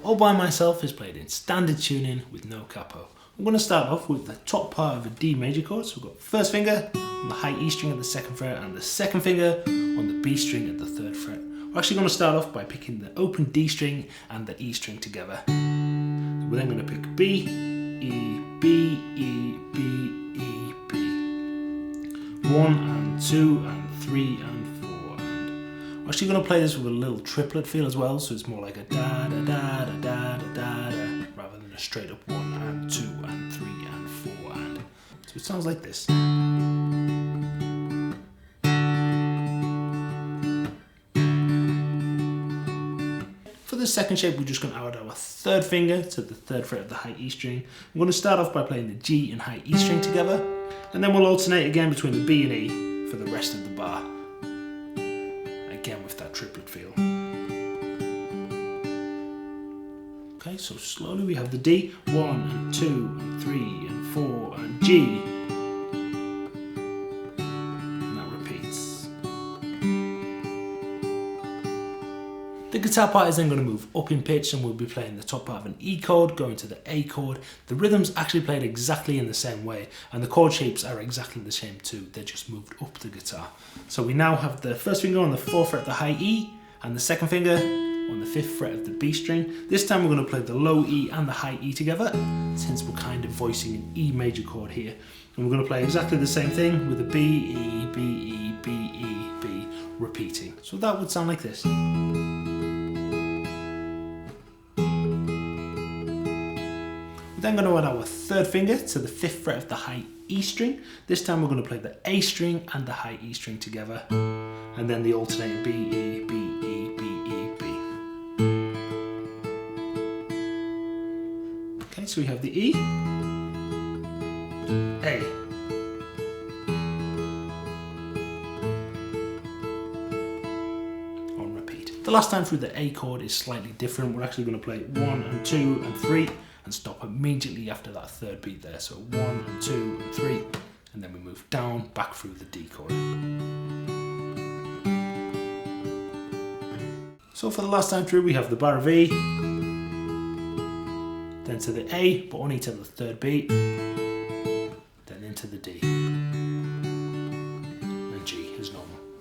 All By Myself is played in standard tuning with no capo. I'm going to start off with the top part of a D major chord. So we've got first finger on the high E string at the second fret and the second finger on the B string at the third fret. We're actually going to start off by picking the open D string and the E string together. We're then going to pick B, E, B, E, B, E, B. 1 and 2 and 3 and 4 and... We're actually going to play this with a little triplet feel as well, so it's more like a da da da da da da da da, rather than a straight up 1 and 2 and 3 and 4 and... So it sounds like this. For the second shape, we're just going to add our third finger to the third fret of the high E string. I'm going to start off by playing the G and high E string together, and then we'll alternate again between the B and E for the rest of the bar. Again with that triplet feel. Okay, so slowly we have the D, 1 and 2 and 3 and 4 and G. The guitar part is then going to move up in pitch, and we'll be playing the top part of an E chord going to the A chord. The rhythm's actually played exactly in the same way, and the chord shapes are exactly the same too. They're just moved up the guitar. So we now have the first finger on the 4th fret of the high E and the second finger on the 5th fret of the B string. This time we're going to play the low E and the high E together, since we're kind of voicing an E major chord here. And we're going to play exactly the same thing with a B, E, B, E, B, E, B, repeating. So that would sound like this. We're then going to add our third finger to the 5th fret of the high E string. This time we're going to play the A string and the high E string together, and then the alternating B, E, B, E, B, E, B. Okay, so we have the E, A, on repeat. The last time through the A chord is slightly different. We're actually going to play 1 and 2 and 3 and stop immediately after that third beat there. So 1 and 2 and 3, and then we move down back through the D chord. So for the last time through, we have the bar of E, then to the A, but only to the third beat,